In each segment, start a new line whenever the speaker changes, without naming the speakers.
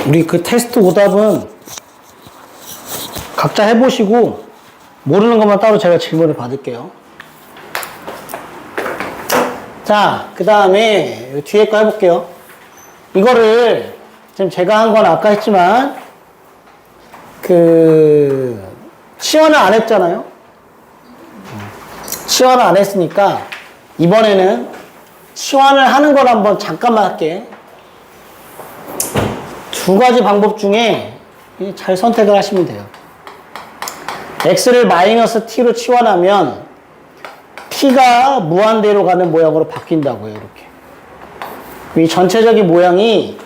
우리 그 테스트 오답은 각자 해보시고 모르는 것만 따로 제가 질문을 받을게요. 자, 그 다음에 뒤에 거 해볼게요. 이거를 지금 제가 한 건 아까 했지만 치환을 안 했잖아요. 치환을 안 했으니까 이번에는 치환을 하는 걸 한번 잠깐만 할게. 두 가지 방법 중에 잘 선택을 하시면 돼요. x를 마이너스 t로 치환하면 t가 무한대로 가는 모양으로 바뀐다고요. 이렇게. 이 전체적인 모양이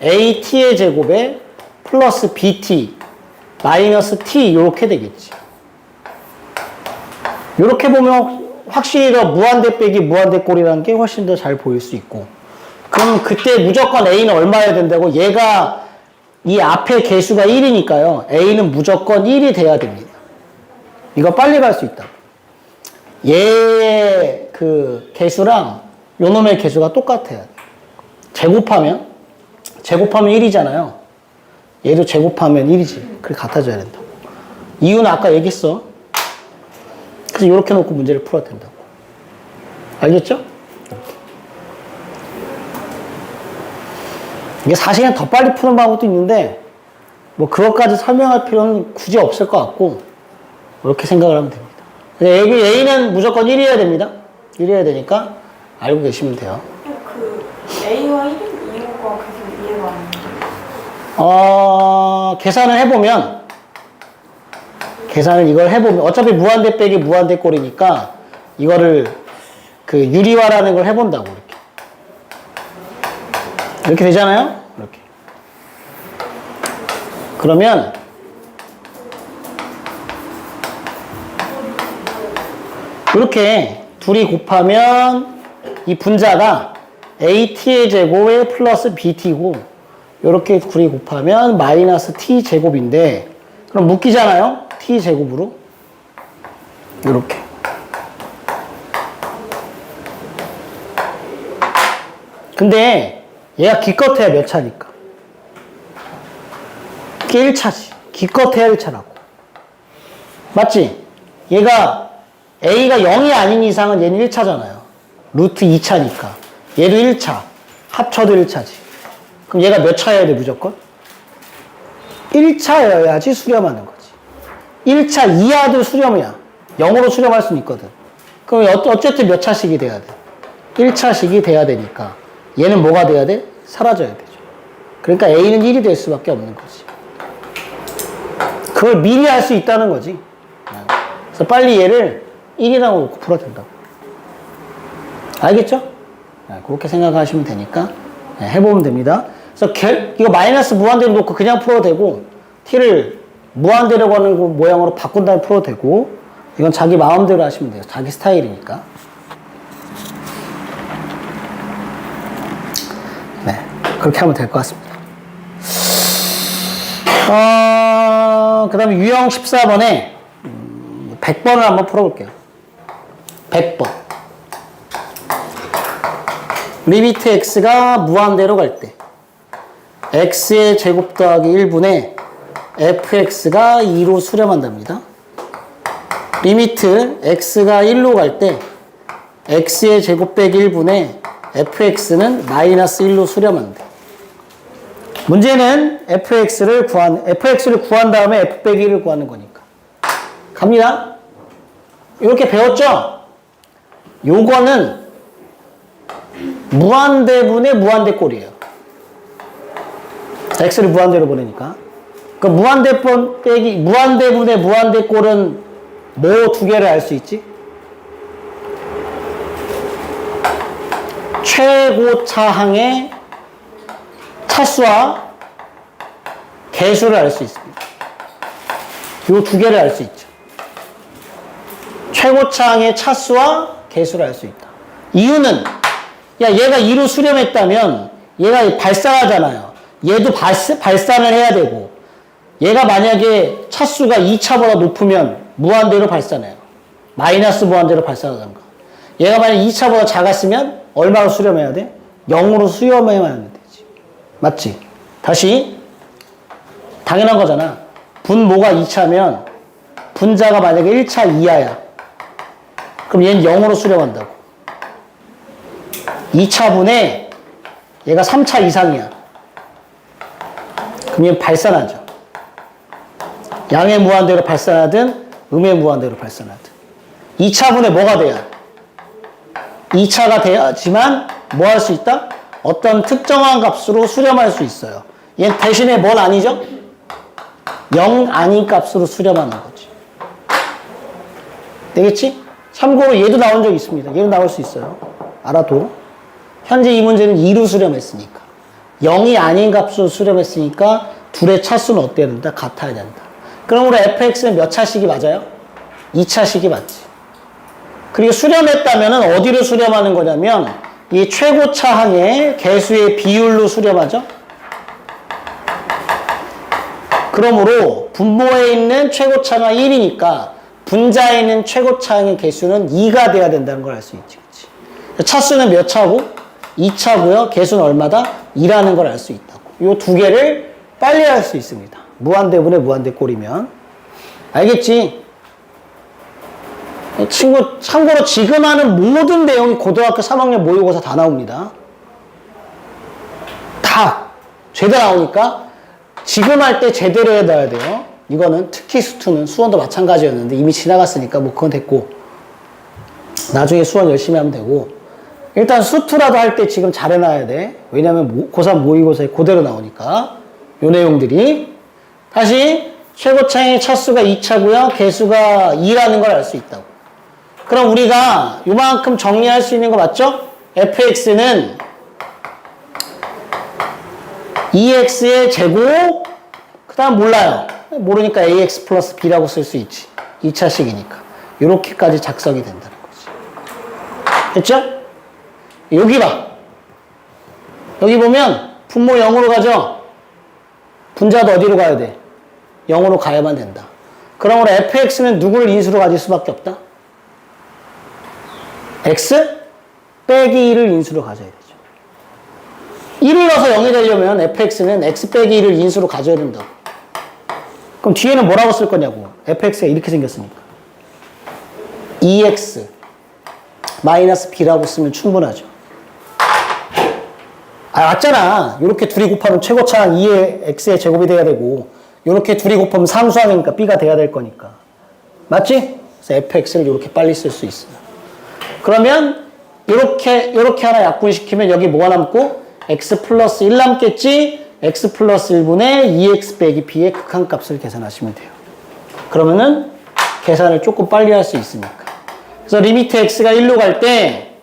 at의 제곱에 플러스 bt 마이너스 t 이렇게 되겠지. 이렇게 보면 확실히 더 무한대 빼기 무한대 꼴이라는 게 훨씬 더 잘 보일 수 있고, 그럼 그때 무조건 a는 얼마여야 된다고? 얘가 이 앞에 개수가 1이니까요. a는 무조건 1이 돼야 됩니다. 이거 빨리 갈 수 있다. 얘의 그 개수랑 요놈의 개수가 똑같아야 돼. 제곱하면 1이잖아요. 얘도 제곱하면 1이지. 그게 같아져야 된다고. 이유는 아까 얘기했어. 그래서 이렇게 놓고 문제를 풀어야 된다고. 알겠죠? 이게 사실은 더 빨리 푸는 방법도 있는데 뭐 그것까지 설명할 필요는 굳이 없을 것 같고 이렇게 생각을 하면 됩니다. A는 무조건 1이어야 됩니다. 1이어야 되니까 알고 계시면 돼요.
그 A와 1인 이유가 계속 이해가 안 돼요.
계산을 이걸 해보면 어차피 무한대 빼기 무한대 꼴이니까 이거를 그 유리화라는 걸 해본다고 이렇게 되잖아요. 이렇게. 그러면 이렇게 둘이 곱하면 이 분자가 at의 제곱에 플러스 bt고 이렇게 둘이 곱하면 마이너스 t 제곱인데 그럼 묶이잖아요. t 제곱으로 이렇게. 근데 얘가 기껏해야 몇 차니까? 이게 1차지. 기껏해야 1차라고. 맞지? 얘가 A가 0이 아닌 이상은 얘는 1차잖아요. 루트 2차니까. 얘도 1차. 합쳐도 1차지. 그럼 얘가 몇 차여야 돼, 무조건? 1차여야지 수렴하는 거지. 1차 이하도 수렴이야. 0으로 수렴할 수는 있거든. 그럼 어쨌든 몇 차씩이 돼야 돼? 1차씩이 돼야 되니까. 얘는 뭐가 돼야 돼? 사라져야 되죠. 그러니까 A는 1이 될 수밖에 없는 거지. 그걸 미리 할 수 있다는 거지. 그래서 빨리 얘를 1이라고 놓고 풀어야 된다고. 알겠죠? 그렇게 생각하시면 되니까 해보면 됩니다. 그래서 이거 마이너스 무한대로 놓고 그냥 풀어도 되고 t를 무한대로 가는 모양으로 바꾼 다음에 풀어도 되고 이건 자기 마음대로 하시면 돼요. 자기 스타일이니까. 네, 그렇게 하면 될 것 같습니다. 그 다음에 유형 14번에 100번을 한번 풀어볼게요. 100번. 리미트 x가 무한대로 갈 때 x의 제곱 더하기 1분의 fx가 2로 수렴한답니다. 리미트 x가 1로 갈 때 x의 제곱 빼기 1분의 fx는 마이너스 1로 수렴한대. 문제는 fx를 구한 다음에 f 빼기 1을 구하는 거니까. 갑니다. 이렇게 배웠죠? 요거는 무한대분의 무한대꼴이에요. x를 무한대로 보내니까. 그 무한대분의 무한대꼴은 뭐 두 개를 알 수 있지? 최고차항의 차수와 개수를 알 수 있습니다. 요 두 개를 알 수 있죠. 최고차항의 차수와 개수를 알 수 있다. 이유는 얘가 2로 수렴했다면 얘가 발산하잖아요. 얘도 발산을 해야 되고 얘가 만약에 차수가 2차보다 높으면 무한대로 발산해요. 마이너스 무한대로 발산하던가. 얘가 만약 2차보다 작았으면 얼마로 수렴해야 돼? 0으로 수렴해야 되지. 맞지? 다시 당연한 거잖아. 분모가 2차면 분자가 만약에 1차 이하야. 그럼 얘는 0으로 수렴한다고. 2차 분에 얘가 3차 이상이야. 그럼 얘는 발산하죠. 양의 무한대로 발산하든 음의 무한대로 발산하든. 2차 분에 뭐가 돼야? 2차가 돼야지만 뭐 할 수 있다? 어떤 특정한 값으로 수렴할 수 있어요. 얘 대신에 뭘 아니죠? 0 아닌 값으로 수렴하는 거지. 되겠지? 참고로 얘도 나온 적 있습니다. 얘도 나올 수 있어요. 알아도. 현재 이 문제는 2로 수렴했으니까. 0이 아닌 값으로 수렴했으니까 둘의 차수는 어때야 된다? 같아야 된다. 그러므로 fx는 몇 차식이 맞아요? 2차식이 맞지. 그리고 수렴했다면 어디로 수렴하는 거냐면 이 최고차 항의 개수의 비율로 수렴하죠. 그러므로 분모에 있는 최고차가 1이니까 분자에 있는 최고차항의 개수는 2가 돼야 된다는 걸 알 수 있지. 그치? 차수는 몇 차고? 2차고요. 개수는 얼마다? 2라는 걸 알 수 있다고. 이 두 개를 빨리 할 수 있습니다. 무한대분의 무한대꼴이면. 알겠지? 친구, 참고로 지금 하는 모든 내용이 고등학교 3학년 모의고사 다 나옵니다. 다 죄다 나오니까 지금 할 때 제대로 해놔야 돼요. 이거는 특히 수투는 수원도 마찬가지였는데 이미 지나갔으니까 뭐 그건 됐고 나중에 수원 열심히 하면 되고 일단 수투라도 할 때 지금 잘 해놔야 돼. 왜냐면 고3 모의고사에 그대로 나오니까 요 내용들이 다시 최고차의 차수가 2차고요. 개수가 2라는 걸 알 수 있다고. 그럼 우리가 요만큼 정리할 수 있는 거 맞죠? fx는 2x의 제곱 그 다음 몰라요. 모르니까 ax 플러스 b라고 쓸 수 있지. 2차식이니까. 이렇게까지 작성이 된다는 거지. 됐죠? 여기 봐. 여기 보면 분모 0으로 가죠? 분자도 어디로 가야 돼? 0으로 가야만 된다. 그러므로 fx는 누구를 인수로 가질 수밖에 없다? x 빼기 1을 인수로 가져야 되죠. 1을 넣어서 0이 되려면 fx는 x 빼기 1을 인수로 가져야 된다. 그럼 뒤에는 뭐라고 쓸 거냐고. fx가 이렇게 생겼으니까. 2x 마이너스 b라고 쓰면 충분하죠. 아, 맞잖아. 이렇게 둘이 곱하면 최고차 2의 x의 제곱이 돼야 되고 이렇게 둘이 곱하면 상수항이니까 b가 돼야 될 거니까. 맞지? 그래서 fx를 이렇게 빨리 쓸 수 있어요. 그러면 이렇게 하나 약분시키면 여기 뭐가 남고 x 플러스 1 남겠지? x 플러스 1분의 2x 빼기 b의 극한값을 계산하시면 돼요. 그러면은 계산을 조금 빨리 할 수 있으니까. 그래서 리미트 x가 1로 갈 때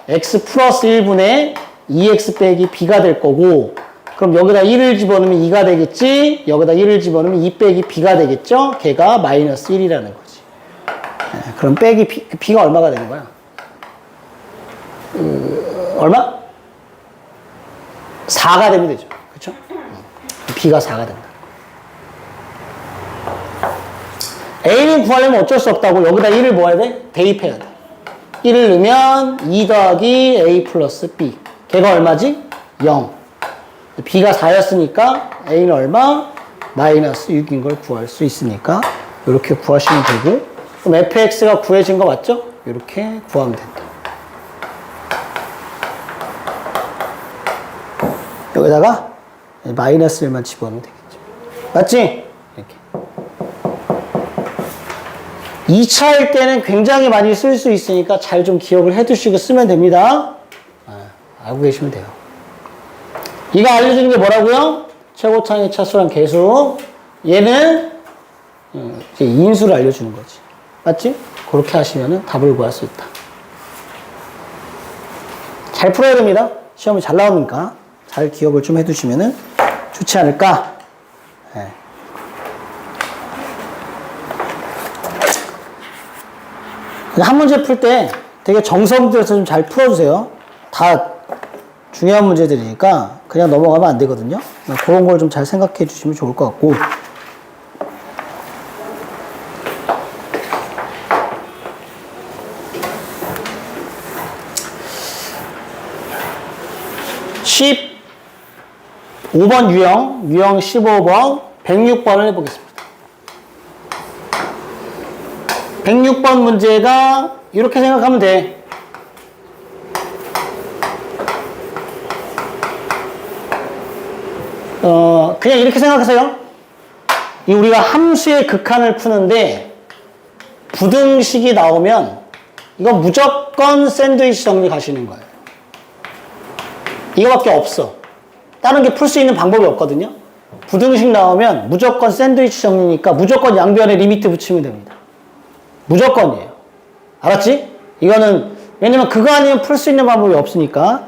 x 플러스 1분의 2x 빼기 b가 될 거고 그럼 여기다 1을 집어넣으면 2가 되겠지? 여기다 1을 집어넣으면 2 빼기 b가 되겠죠? 걔가 마이너스 1이라는 거지. 그럼 빼기 b가 얼마가 되는 거야? 얼마? 4가 되면 되죠. 그쵸? b가 4가 된다. a를 구하려면 어쩔 수 없다고 여기다 1을 뭐 해야 돼? 대입해야 돼. 1을 넣으면 2 더하기 a 플러스 b. 걔가 얼마지? 0. b가 4였으니까 a는 얼마? 마이너스 6인 걸 구할 수 있으니까 이렇게 구하시면 되고 그럼 fx가 구해진 거 맞죠? 이렇게 구하면 된다. 여기다가 마이너스 1만 집어넣으면 되겠죠. 맞지? 이렇게. 2차일 때는 굉장히 많이 쓸 수 있으니까 잘 좀 기억을 해두시고 쓰면 됩니다. 알고 계시면 돼요. 이거 알려주는 게 뭐라고요? 최고차의 차수랑 개수. 얘는 이제 인수를 알려주는 거지. 맞지? 그렇게 하시면 답을 구할 수 있다. 잘 풀어야 됩니다. 시험이 잘 나오니까. 잘 기억을 좀 해두시면 좋지 않을까. 네. 한 문제 풀 때 되게 정성 들여서 좀 잘 풀어주세요. 다 중요한 문제들이니까 그냥 넘어가면 안 되거든요. 그런 걸 좀 잘 생각해 주시면 좋을 것 같고. (15번) 유형 15번 106번을 해보겠습니다. 106번 문제가 이렇게 생각하면 돼. 그냥 이렇게 생각하세요. 우리가 함수의 극한을 푸는데 부등식이 나오면 이거 무조건 샌드위치 정리 가시는 거예요. 이거밖에 없어. 다른 게 풀 수 있는 방법이 없거든요. 부등식 나오면 무조건 샌드위치 정리니까 무조건 양변에 리미트 붙이면 됩니다. 무조건이에요. 알았지? 이거는 왜냐면 그거 아니면 풀 수 있는 방법이 없으니까.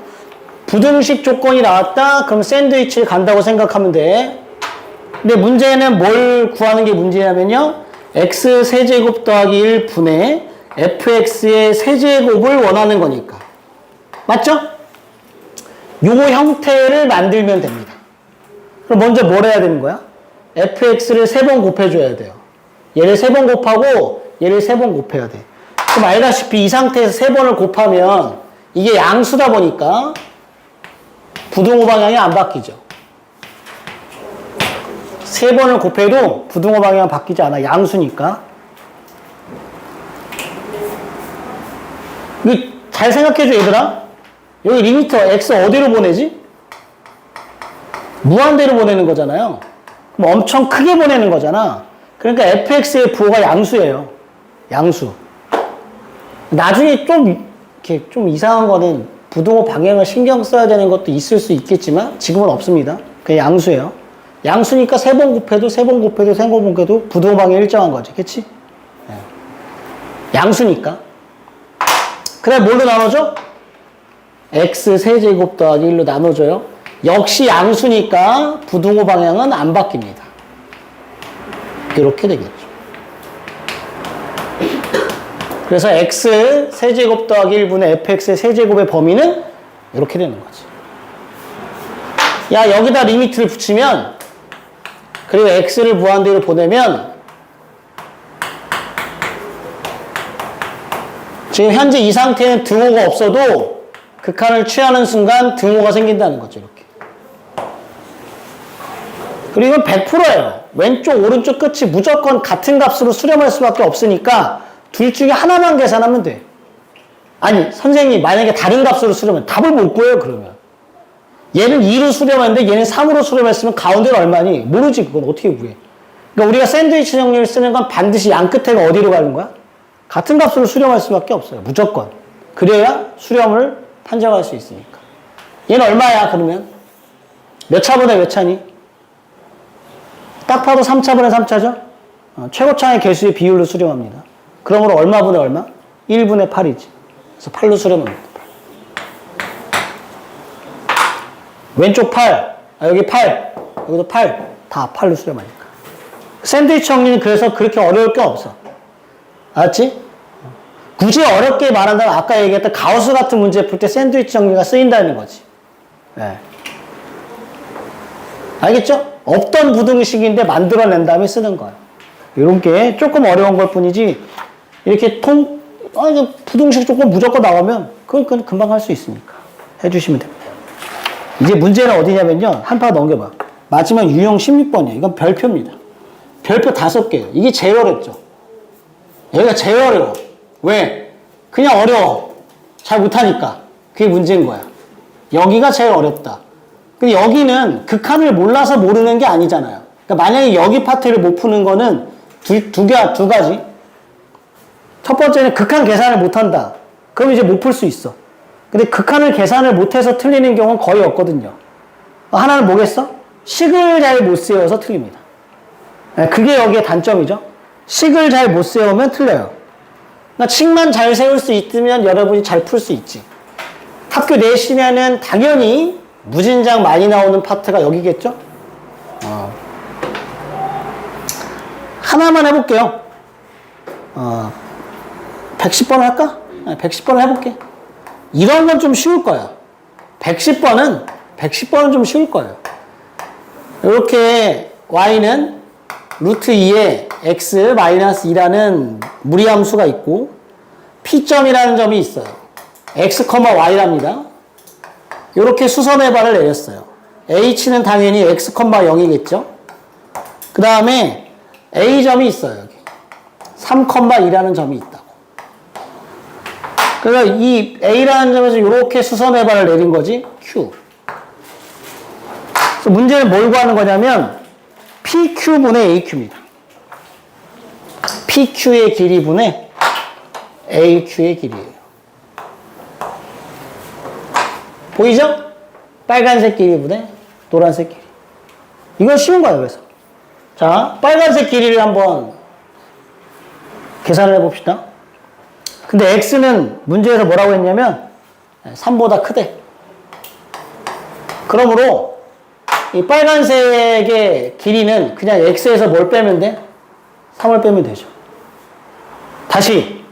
부등식 조건이 나왔다? 그럼 샌드위치를 간다고 생각하면 돼. 근데 문제는 뭘 구하는 게 문제냐면요. x 세제곱 더하기 1분의 fx의 세제곱을 원하는 거니까. 맞죠? 요거 형태를 만들면 됩니다. 그럼 먼저 뭘 해야 되는 거야? fx를 3번 곱해줘야 돼요. 얘를 3번 곱하고 얘를 3번 곱해야 돼. 그럼 알다시피 이 상태에서 3번을 곱하면 이게 양수다 보니까 부등호 방향이 안 바뀌죠. 3번을 곱해도 부등호 방향은 바뀌지 않아. 양수니까. 잘 생각해줘, 얘들아. 여기 리미터 x 어디로 보내지? 무한대로 보내는 거잖아요. 그럼 엄청 크게 보내는 거잖아. 그러니까 fx의 부호가 양수예요. 양수. 나중에 이렇게 좀 이상한 거는 부등호 방향을 신경 써야 되는 것도 있을 수 있겠지만 지금은 없습니다. 그냥 양수예요. 양수니까 3번 곱해도 3번 곱해도 3번 곱해도 부등호 방향이 일정한 거지. 그치? 네. 양수니까. 그래 뭘로 나눠줘? x 세제곱 더하기 1로 나눠줘요. 역시 양수니까 부등호 방향은 안 바뀝니다. 이렇게 되겠죠. 그래서 x 세제곱 더하기 1분의 fx의 세제곱의 범위는 이렇게 되는 거지. 야, 여기다 리미트를 붙이면, 그리고 x를 무한대로 보내면, 지금 현재 이 상태는 등호가 없어도 극한을 취하는 순간 등호가 생긴다는 거죠, 이렇게. 그리고 이건 100%예요. 왼쪽, 오른쪽 끝이 무조건 같은 값으로 수렴할 수밖에 없으니까 둘 중에 하나만 계산하면 돼. 아니, 선생님, 만약에 다른 값으로 수렴하면 답을 못 구해요, 그러면. 얘는 2로 수렴했는데 얘는 3으로 수렴했으면 가운데는 얼마니? 모르지, 그건 어떻게 구해. 그러니까 우리가 샌드위치 정리를 쓰는 건 반드시 양 끝에가 어디로 가는 거야? 같은 값으로 수렴할 수밖에 없어요, 무조건. 그래야 수렴을 판정할 수 있으니까. 얘는 얼마야, 그러면? 몇 차분의 몇 차니? 딱 봐도 3차분의 3차죠? 최고차의 개수의 비율로 수렴합니다. 그러므로 얼마분의 얼마? 1분의 8이지. 그래서 8로 수렴합니다. 8. 왼쪽 8, 여기 8, 여기도 8, 다 8로 수렴하니까. 샌드위치 정리는 그래서 그렇게 어려울 게 없어. 알았지? 굳이 어렵게 말한다면 아까 얘기했던 가우스 같은 문제 풀 때 샌드위치 정리가 쓰인다는 거지. 네. 알겠죠? 없던 부등식인데 만들어낸 다음에 쓰는 거야. 이런 게 조금 어려운 걸 뿐이지, 이렇게 부등식 조금 무조건 나오면 그건 금방 할 수 있으니까. 해주시면 됩니다. 이제 문제는 어디냐면요. 한 파 넘겨봐. 마지막 유형 16번이에요. 이건 별표입니다. 별표 5개예요. 이게 제일 어렵죠. 여기가 제일 어려워. 왜? 그냥 어려워. 잘 못하니까. 그게 문제인 거야. 여기가 제일 어렵다. 근데 여기는 극한을 몰라서 모르는 게 아니잖아요. 그러니까 만약에 여기 파트를 못 푸는 거는 두 가지. 첫 번째는 극한 계산을 못한다. 그럼 이제 못 풀 수 있어. 근데 극한을 계산을 못해서 틀리는 경우는 거의 없거든요. 하나는 뭐겠어? 식을 잘 못 세워서 틀립니다. 그게 여기의 단점이죠. 식을 잘 못 세우면 틀려요. 그러니까 식만 잘 세울 수 있으면 여러분이 잘 풀 수 있지. 학교 내시면은 당연히 무진장 많이 나오는 파트가 여기겠죠? 하나만 해볼게요. 110번 할까? 110번 해볼게. 이런 건 좀 쉬울 거야. 110번은 좀 쉬울 거예요. 이렇게 y는 루트 2에 x 마이너스 2라는 무리함수가 있고 p점이라는 점이 있어요. x, y랍니다. 이렇게 수선의 발을 내렸어요. h는 당연히 x, 0이겠죠. 그 다음에 A점이 있어요. 여기. 3,2라는 점이 있다고. 그래서 이 A라는 점에서 이렇게 수선 해발을 내린 거지. Q. 그래서 문제는 뭘 구하는 거냐면 PQ분의 AQ입니다. PQ의 길이분의 AQ의 길이에요. 보이죠? 빨간색 길이분의 노란색 길이. 이건 쉬운 거예요, 그래서. 자, 빨간색 길이를 한번 계산을 해봅시다. 근데 X는 문제에서 뭐라고 했냐면 3보다 크대. 그러므로 이 빨간색의 길이는 그냥 X에서 뭘 빼면 돼? 3을 빼면 되죠. 다시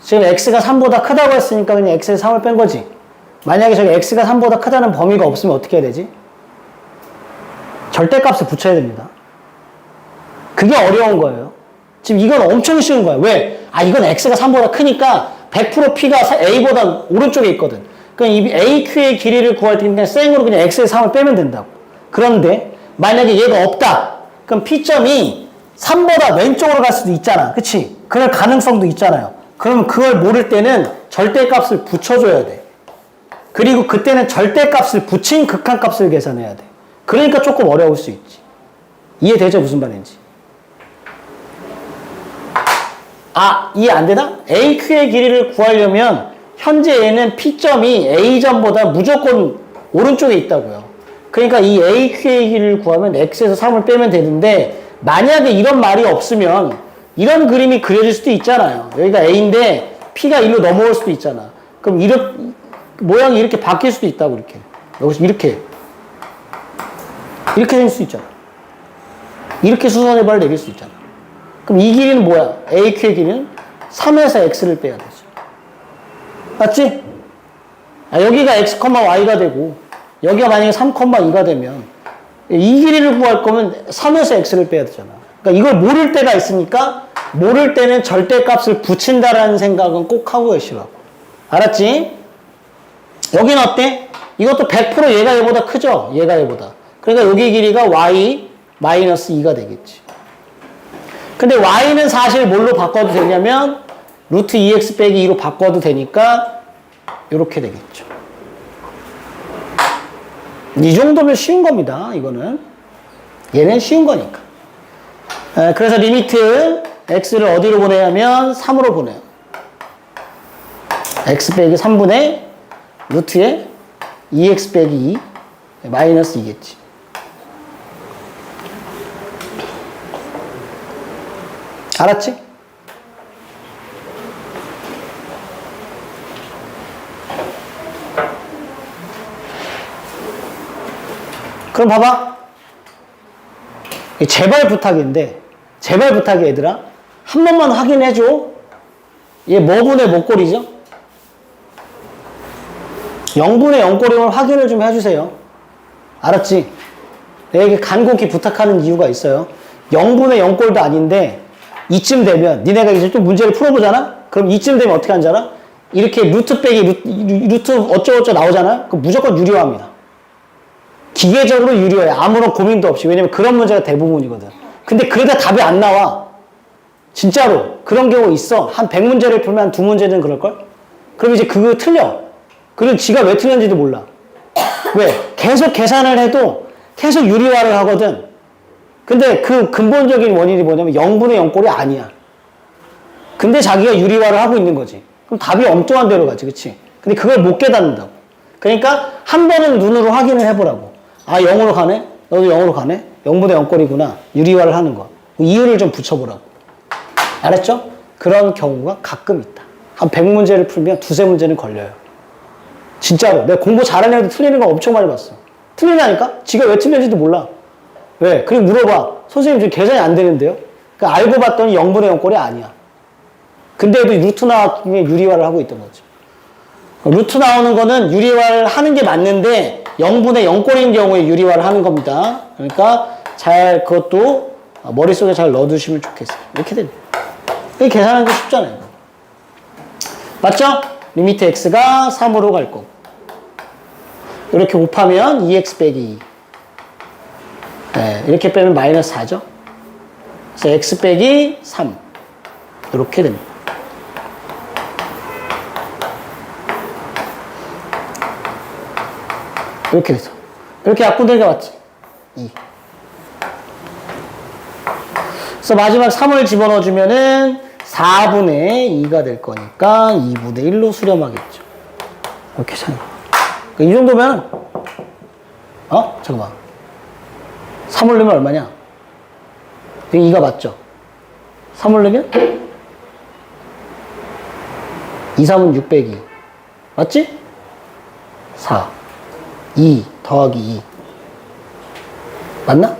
지금 X가 3보다 크다고 했으니까 그냥 X에서 3을 뺀 거지. 만약에 저기 X가 3보다 크다는 범위가 없으면 어떻게 해야 되지? 절대값을 붙여야 됩니다. 그게 어려운 거예요. 지금 이건 엄청 쉬운 거예요. 왜? 아, 이건 X가 3보다 크니까 100% P가 A보다 오른쪽에 있거든. 그럼 이 AQ의 길이를 구할 때 그냥 생으로 그냥 X에서 3을 빼면 된다고. 그런데 만약에 얘가 없다. 그럼 P점이 3보다 왼쪽으로 갈 수도 있잖아. 그치? 그럴 가능성도 있잖아요. 그러면 그걸 모를 때는 절대값을 붙여줘야 돼. 그리고 그때는 절대값을 붙인 극한값을 계산해야 돼. 그러니까 조금 어려울 수 있지. 이해되죠? 무슨 말인지. 아, 이해 안 되나? AQ의 길이를 구하려면 현재 얘는 P점이 A점보다 무조건 오른쪽에 있다고요. 그러니까 이 AQ의 길이를 구하면 X에서 3을 빼면 되는데 만약에 이런 말이 없으면 이런 그림이 그려질 수도 있잖아요. 여기가 A인데 P가 일로 넘어올 수도 있잖아. 그럼 모양이 이렇게 바뀔 수도 있다고 이렇게. 여기서 이렇게 될 수 있잖아. 이렇게 수선의 발을 내릴 수 있잖아. 그럼 이 길이는 뭐야? AQ의 길이는 3에서 X를 빼야 되죠. 맞지? 아, 여기가 X, Y가 되고 여기가 만약에 3,2가 되면 이 길이를 구할 거면 3에서 X를 빼야 되잖아. 그러니까 이걸 모를 때가 있으니까 모를 때는 절대값을 붙인다라는 생각은 꼭 하고 계시라고. 알았지? 여기는 어때? 이것도 100% 얘가 얘보다 크죠? 얘가 얘보다. 그러니까 여기 길이가 Y 마이너스 2가 되겠지. 근데 Y는 사실 뭘로 바꿔도 되냐면 루트 2x 빼기 2로 바꿔도 되니까 이렇게 되겠죠. 이 정도면 쉬운 겁니다. 이거는. 얘는 쉬운 거니까. 그래서 리미트 x를 어디로 보내냐면 3으로 보내요. x 빼기 3분의 루트에 2x 빼기 2 마이너스 2겠지. 알았지? 그럼 봐봐. 제발 부탁인데, 제발 부탁이 얘들아. 한 번만 확인해줘. 얘 뭐분의 뭐꼴이죠? 0분의 0꼴임을 확인을 좀 해주세요. 알았지? 내가 이게 간곡히 부탁하는 이유가 있어요. 0분의 0꼴도 아닌데, 이쯤 되면, 니네가 이제 좀 문제를 풀어보잖아? 그럼 이쯤 되면 어떻게 하는 줄 알아? 이렇게 루트 빼기, 루트 어쩌고저쩌고 나오잖아? 그럼 무조건 유리화합니다. 기계적으로 유리화해. 아무런 고민도 없이. 왜냐면 그런 문제가 대부분이거든. 근데 그러다 답이 안 나와. 진짜로. 그런 경우 있어. 한 100문제를 풀면 한 2문제는 그럴걸? 그럼 이제 그거 틀려. 그럼 지가 왜 틀렸는지도 몰라. 왜? 계속 계산을 해도 계속 유리화를 하거든. 근데 그 근본적인 원인이 뭐냐면 0분의 0꼴이 아니야. 근데 자기가 유리화를 하고 있는 거지. 그럼 답이 엉뚱한 데로 가지. 그치? 근데 그걸 못 깨닫는다고. 그러니까 한 번은 눈으로 확인을 해보라고. 아, 0으로 가네? 너도 0으로 가네? 0분의 0꼴이구나. 유리화를 하는 거. 이유를 좀 붙여보라고. 알았죠? 그런 경우가 가끔 있다. 한 100문제를 풀면 2-3문제는 걸려요. 진짜로. 내가 공부 잘하는 애도 틀리는 거 엄청 많이 봤어. 틀리다니까? 지가 왜 틀렸는지도 몰라. 왜? 그리고 물어봐. 선생님 지금 계산이 안 되는데요? 그러니까 알고 봤더니 0분의 0꼴이 아니야. 근데도 루트 나왔기에 유리화를 하고 있던 거죠. 루트 나오는 거는 유리화를 하는 게 맞는데 0분의 0꼴인 경우에 유리화를 하는 겁니다. 그러니까 잘 그것도 머릿속에 잘 넣어두시면 좋겠어요. 이렇게 됩니다. 이게 계산하는 게 쉽잖아요. 맞죠? 리미트 x가 3으로 갈 거고 이렇게 곱하면 2x 빼기 2 네, 이렇게 빼면 마이너스 4죠? 그래서 x 빼기 3 이렇게 됩니다. 이렇게 돼서 이렇게 약분되는 게 맞지? 2. 그래서 마지막 3을 집어넣어주면은 4분의 2가 될 거니까 2분의 1로 수렴하겠죠. 이렇게 생각. 이 정도면 잠깐만. 3을 넣으면 얼마냐? 2가 맞죠? 3을 넣으면 2, 3은 6 빼기 맞지? 4 2 더하기 2 맞나?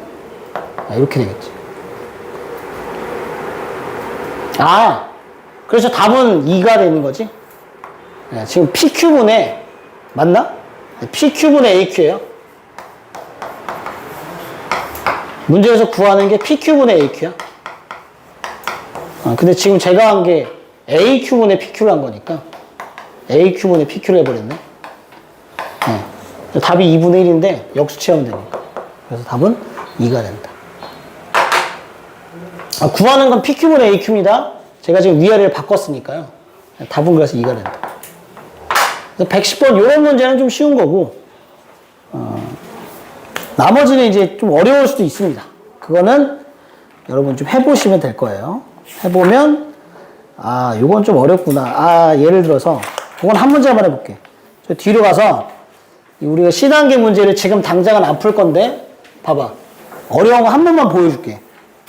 이렇게 되겠지. 그래서 답은 2가 되는 거지? 지금 PQ분의 맞나? PQ분의 AQ예요. 문제에서 구하는 게 PQ분의 AQ야. 근데 지금 제가 한 게 AQ분의 PQ를 한 거니까 AQ분의 PQ를 해버렸네. 답이 2분의 1인데 역수치하면 되니까. 그래서 답은 2가 된다. 구하는 건 PQ분의 AQ입니다. 제가 지금 위아래를 바꿨으니까요. 답은 그래서 2가 된다. 110번 이런 문제는 좀 쉬운 거고 나머지는 이제 좀 어려울 수도 있습니다. 그거는 여러분 좀 해보시면 될 거예요. 해보면 요건 좀 어렵구나. 예를 들어서 그건 한 문제만 해볼게. 저 뒤로 가서 우리가 C단계 문제를 지금 당장은 안 풀 건데 봐봐. 어려운 거 한 번만 보여줄게.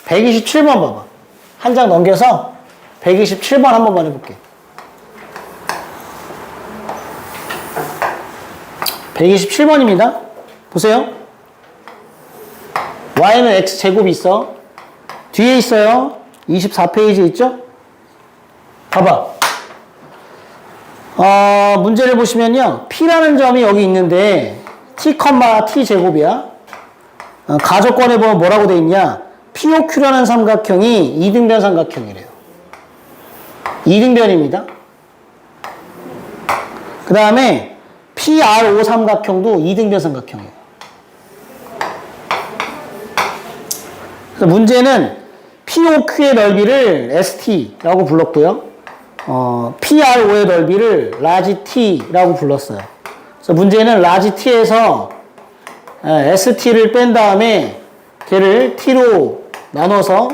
127번 봐봐. 한 장 넘겨서 127번 한 번만 해볼게. 127번입니다. 보세요. y는 x제곱이 있어. 뒤에 있어요. 24페이지에 있죠? 봐봐. 문제를 보시면요. P라는 점이 여기 있는데 t, t제곱이야. 가조건에 보면 뭐라고 돼 있냐. POQ라는 삼각형이 이등변 삼각형이래요. 이등변입니다. 그 다음에 PRO 삼각형도 이등변 삼각형이에요. 그래서 문제는 POQ의 넓이를 ST라고 불렀고요. PRO의 넓이를 라지 T라고 불렀어요. 그래서 문제는 라지 T에서 ST를 뺀 다음에 걔를 T로 나눠서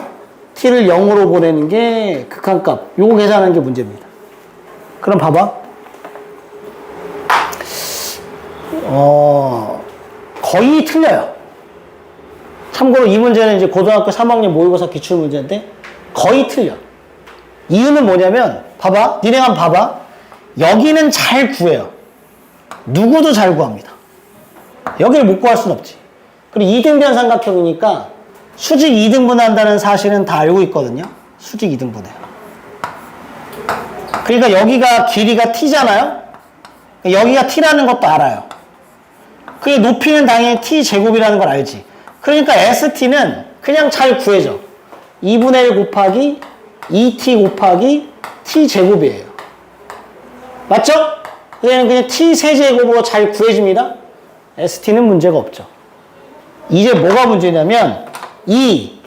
T를 0으로 보내는 게 극한값. 요거 계산하는 게 문제입니다. 그럼 봐봐. 거의 틀려요. 참고로 이 문제는 이제 고등학교 3학년 모의고사 기출문제인데 거의 틀려. 이유는 뭐냐면 봐봐. 니네 한번 봐봐. 여기는 잘 구해요. 누구도 잘 구합니다. 여기를 못 구할 순 없지. 그리고 이등변 삼각형이니까 수직 2등분 한다는 사실은 다 알고 있거든요. 수직 2등분해요. 그러니까 여기가 길이가 t잖아요. 여기가 t라는 것도 알아요. 그게 높이는 당연히 t제곱이라는 걸 알지. 그러니까 ST는 그냥 잘 구해져. 2분의 1 곱하기 2t 곱하기 t제곱이에요. 맞죠? 얘는 그냥 t세제곱으로 잘 구해집니다. ST는 문제가 없죠. 이제 뭐가 문제냐면 이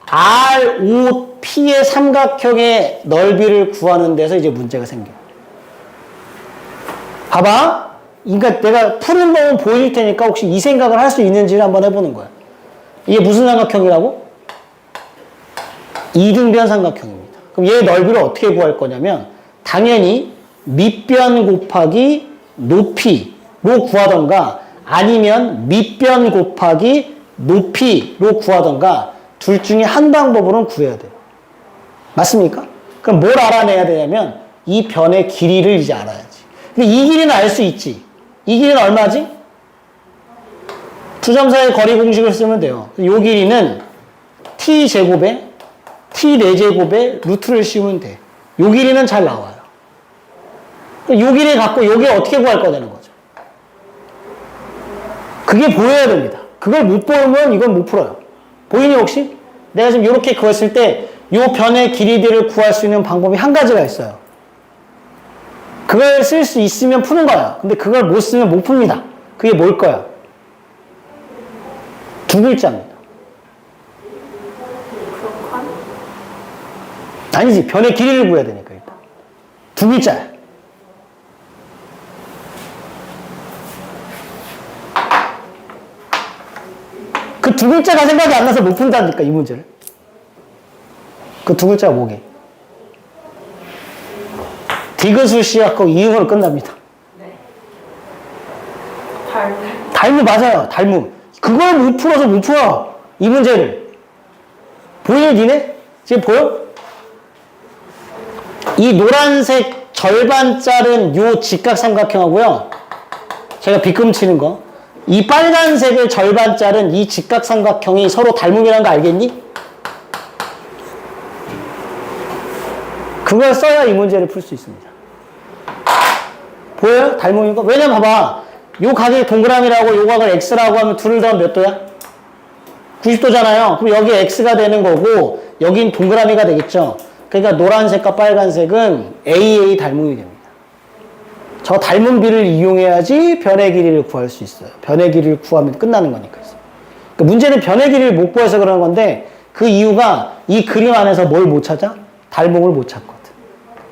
ROP의 삼각형의 넓이를 구하는 데서 이제 문제가 생겨요. 봐봐. 그러니까 내가 푸는 법은 보여줄 테니까 혹시 이 생각을 할 수 있는지를 한번 해보는 거야. 이게 무슨 삼각형이라고? 이등변 삼각형입니다. 그럼 얘의 넓이를 어떻게 구할 거냐면 당연히 밑변 곱하기 높이로 구하던가 아니면 밑변 곱하기 높이로 구하던가 둘 중에 한 방법으로는 구해야 돼요. 맞습니까? 그럼 뭘 알아내야 되냐면 이 변의 길이를 이제 알아야지. 근데 이 길이는 알 수 있지. 이 길이는 얼마지? 두 점 사이의 거리 공식을 쓰면 돼요. 이 길이는 t제곱에 t4제곱에 루트를 씌우면 돼. 이 길이는 잘 나와요. 이 길이 갖고 여기 어떻게 구할 거냐는 거죠. 그게 보여야 됩니다. 그걸 못 보면 이건 못 풀어요. 보이니 혹시? 내가 지금 이렇게 그었을 때 이 변의 길이들을 구할 수 있는 방법이 한 가지가 있어요. 그걸 쓸 수 있으면 푸는 거야. 근데 그걸 못 쓰면 못 풉니다. 그게 뭘 거야? 두 글자입니다.
그럼
아니지. 변의 길이를 구해야 되니까 일단. 두 글자야. 그 두 글자가 생각이 안 나서 못 푼다니까, 이 문제를. 그 두 글자가 뭐게? 디귿을 시작하고 이응으로 끝납니다.
네. 닮은.
닮음 맞아요. 닮음. 그걸 못 풀어서 못 풀어. 이 문제를. 보이니 니네? 지금 보여? 이 노란색 절반짜리는 요 직각삼각형하고요. 제가 비끔 치는 거. 이 빨간색의 절반짜리는 이 직각삼각형이 서로 닮음이라는 거 알겠니? 그걸 써야 이 문제를 풀 수 있습니다. 보여요? 닮음인 거? 왜냐면 봐봐. 요 각이 동그라미라고 요 각을 x라고 하면 둘을 더하면 몇 도야? 90도잖아요. 그럼 여기 x가 되는 거고 여긴 동그라미가 되겠죠. 그러니까 노란색과 빨간색은 AA 닮음이 됩니다. 저 닮은 비를 이용해야지 변의 길이를 구할 수 있어요. 변의 길이를 구하면 끝나는 거니까. 그러니까 문제는 변의 길이를 못 구해서 그러는 건데 그 이유가 이 그림 안에서 뭘 못 찾아? 닮음을 못 찾거든.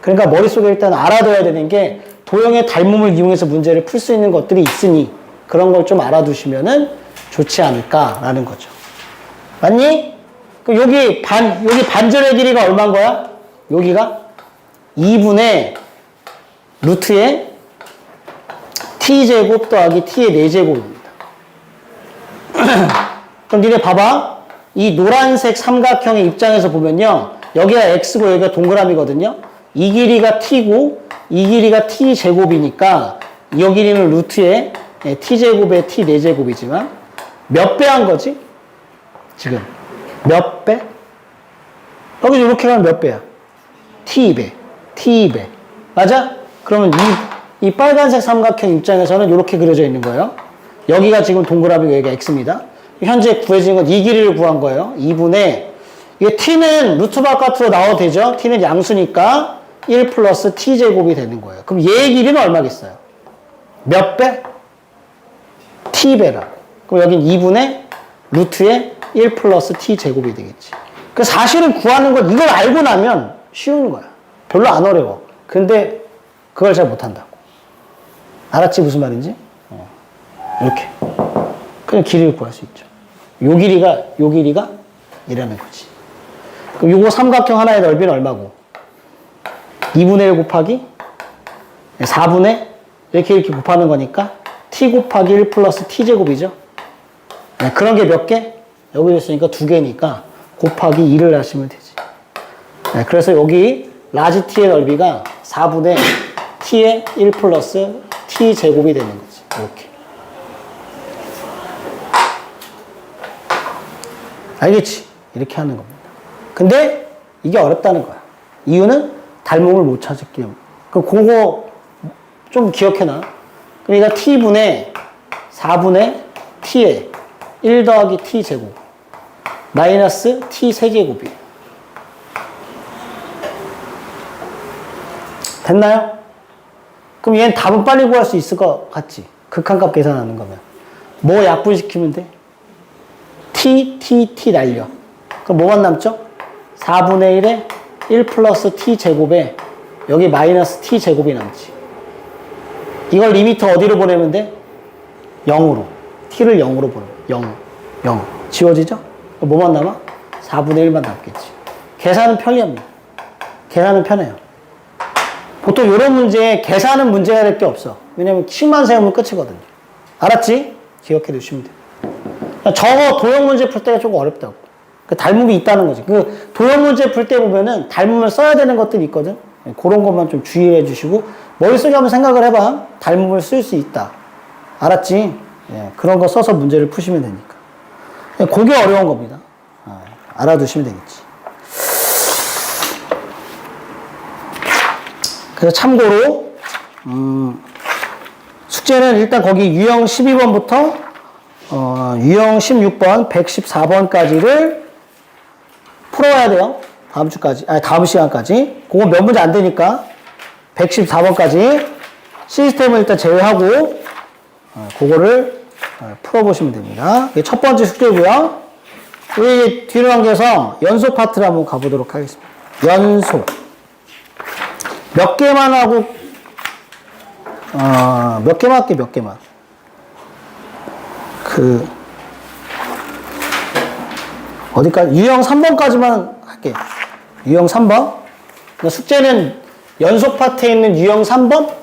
그러니까 머릿속에 일단 알아둬야 되는 게 도형의 닮음을 이용해서 문제를 풀 수 있는 것들이 있으니 그런 걸 좀 알아두시면은 좋지 않을까라는 거죠. 맞니? 그럼 여기 반절의 길이가 얼마인 거야? 여기가 2분의 루트의 t제곱 더하기 t의 4제곱입니다. 그럼 니네 봐봐. 이 노란색 삼각형의 입장에서 보면요. 여기가 x고 여기가 동그라미거든요. 이 길이가 t고 이 길이가 t제곱이니까 이 길이는 루트의 t제곱의 t 4제곱이지만 몇 배 한 거지? 지금 몇 배? 여기 이렇게 가면 몇 배야? t2배, t2배. 맞아? 그러면 이 빨간색 삼각형 입장에서는 이렇게 그려져 있는 거예요. 여기가 지금 동그라미고 여기가 x입니다. 현재 구해진 건 이 길이를 구한 거예요. 2분의 이게 t는 루트 바깥으로 나와도 되죠. t는 양수니까 1 플러스 t제곱이 되는 거예요. 그럼 얘의 길이는 얼마겠어요? 몇 배? t배라. 그럼 여긴 2분의 루트의 1 플러스 t제곱이 되겠지. 그 사실은 구하는 건 이걸 알고 나면 쉬운 거야. 별로 안 어려워. 근데 그걸 잘 못한다고. 알았지? 무슨 말인지? 이렇게. 그냥 길이를 구할 수 있죠. 요 길이가 이라는 거지. 그럼 요거 삼각형 하나의 넓이는 얼마고? 2분의 1 곱하기 4분의 이렇게 곱하는 거니까 t 곱하기 1 플러스 t제곱이죠. 네, 그런 게 몇 개? 여기 있으니까 2개니까 곱하기 2를 하시면 되지. 네, 그래서 여기 라지 t의 넓이가 4분의 t의 1 플러스 t제곱이 되는 거지. 이렇게. 알겠지? 이렇게 하는 겁니다. 근데 이게 어렵다는 거야. 이유는 닮음을 못 찾았기 때문에. 그거 좀 기억해놔. 그러니까 t분의 4분의 t의 1 더하기 t제곱 마이너스 t 세제곱이에요. 됐나요? 그럼 얘는 답은 빨리 구할 수 있을 것 같지? 극한값 계산하는 거면. 뭐 약분시키면 돼? t 날려. 그럼 뭐만 남죠? 4분의 1에 1 플러스 t제곱에 여기 마이너스 t제곱이 남지. 이걸 리미트 어디로 보내면 돼? 0으로. t를 0으로 보내면 0. 지워지죠? 그럼 뭐만 남아? 4분의 1만 남겠지. 계산은 편리합니다. 계산은 편해요. 보통 이런 문제에 계산은 문제가 될 게 없어. 왜냐면 식만 세우면 끝이거든요. 알았지? 기억해 두시면 돼요. 저거 도형 문제 풀 때가 조금 어렵다고. 그 닮음이 있다는 거지. 그 도형 문제 풀 때 보면은 닮음을 써야 되는 것들이 있거든. 그런 것만 좀 주의해 주시고 머릿속에 한번 생각을 해봐. 닮음을 쓸 수 있다. 알았지? 예, 그런 거 써서 문제를 푸시면 되니까. 그게 어려운 겁니다. 알아두시면 되겠지. 그래서 참고로 숙제는 일단 거기 유형 12번부터 유형 16번, 114번까지를 풀어야 돼요. 다음 주까지, 다음 시간까지. 그거 몇 문제 안 되니까 114번까지 시스템을 일단 제외하고 그거를 풀어보시면 됩니다. 이게 첫 번째 숙제고요. 우리 뒤로 당겨서 연속 파트를 한번 가보도록 하겠습니다. 연속. 몇 개만 하고, 몇 개만 할게, 몇 개만. 어디까지? 유형 3번까지만 할게. 유형 3번. 숙제는 연속 파트에 있는 유형 3번?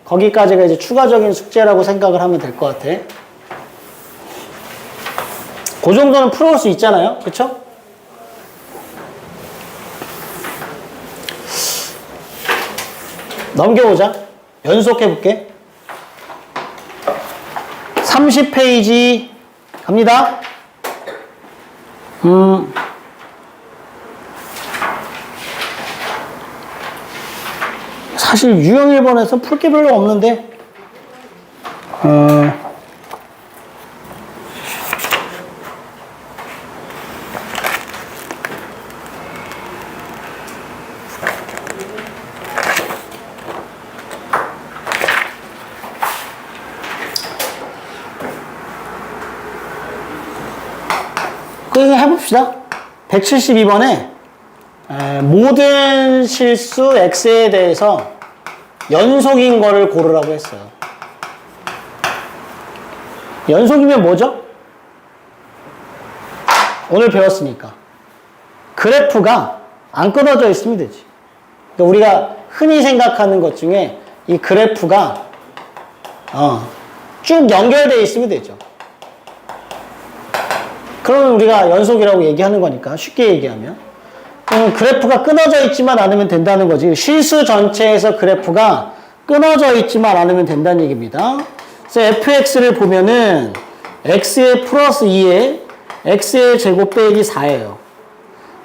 거기까지가 이제 추가적인 숙제라고 생각을 하면 될 것 같아. 그 정도는 풀어올 수 있잖아요. 그쵸? 넘겨보자. 연속해볼게. 30페이지 갑니다. 사실 유형 1번에서 풀 게 별로 없는데 그냥 해봅시다. 172번에 모든 실수 x에 대해서 연속인 거를 고르라고 했어요. 연속이면 뭐죠? 오늘 배웠으니까 그래프가 안 끊어져 있으면 되지. 그러니까 우리가 흔히 생각하는 것 중에 이 그래프가 쭉 연결되어 있으면 되죠. 그러면 우리가 연속이라고 얘기하는 거니까 쉽게 얘기하면 그래프가 끊어져 있지만 않으면 된다는 거지. 실수 전체에서 그래프가 끊어져 있지만 않으면 된다는 얘기입니다. 그래서 fx를 보면은 x의 플러스 2에 x의 제곱 빼기 4예요.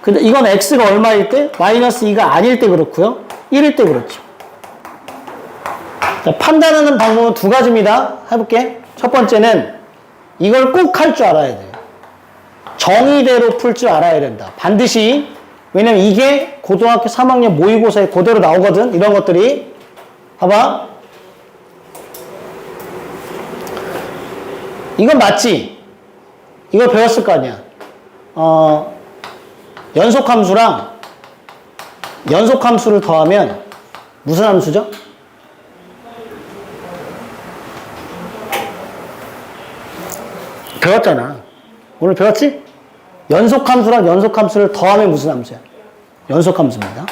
근데 이건 x가 얼마일 때? 마이너스 2가 아닐 때 그렇고요. 1일 때 그렇죠. 자, 판단하는 방법은 두 가지입니다. 해볼게. 첫 번째는 이걸 꼭 할 줄 알아야 돼요. 정의대로 풀 줄 알아야 된다. 반드시. 왜냐면 이게 고등학교 3학년 모의고사에 그대로 나오거든. 이런 것들이. 봐봐. 이건 맞지? 이걸 배웠을 거 아니야. 연속함수를 더하면 무슨 함수죠? 배웠잖아. 오늘 배웠지? 연속함수를 더하면 무슨 함수야? 연속함수입니다.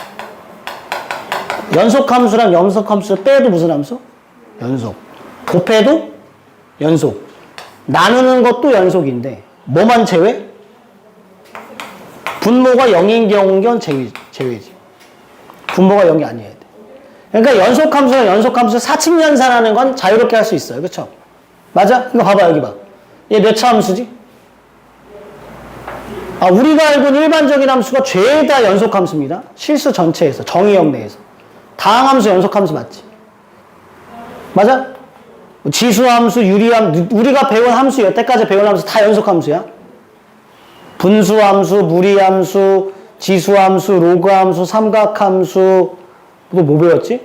연속함수랑 연속함수를 빼도 무슨 함수? 연속. 곱해도 연속. 나누는 것도 연속인데 뭐만 제외? 분모가 0인 경우는 제외지. 분모가 0이 아니어야 돼. 그러니까 연속함수랑 연속함수 사칙연산하는 건 자유롭게 할 수 있어요. 그쵸? 맞아? 이거 봐봐, 여기 봐. 얘 몇 차 함수지? 우리가 알고 있는 일반적인 함수가 죄다 연속함수입니다. 실수 전체에서, 정의역 내에서. 다항함수 연속함수 맞지? 맞아? 지수함수, 유리함수, 우리가 배운 함수, 여태까지 배운 함수 다 연속함수야. 분수함수, 무리함수, 지수함수, 로그함수, 삼각함수, 또 뭐 배웠지?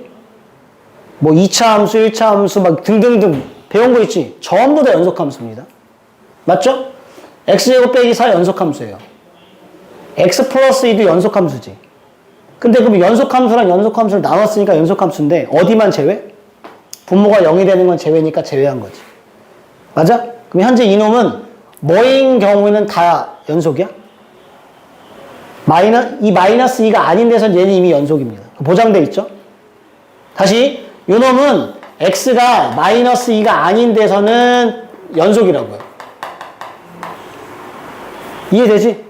뭐 2차 함수, 1차 함수 막 등등등 배운 거 있지? 전부 다 연속함수입니다. 맞죠? x제곱 빼기 4 연속함수예요. x 플러스 2도 연속함수지. 근데 그럼 연속함수랑 연속함수를 나눴으니까 연속함수인데 어디만 제외? 분모가 0이 되는 건 제외니까 제외한 거지. 맞아? 그럼 현재 이놈은 뭐인 경우에는 다 연속이야? 이 마이너스 2가 아닌 데선 얘는 이미 연속입니다. 보장돼 있죠? 다시 이놈은 x가 마이너스 2가 아닌 데서는 연속이라고요. 이해되지?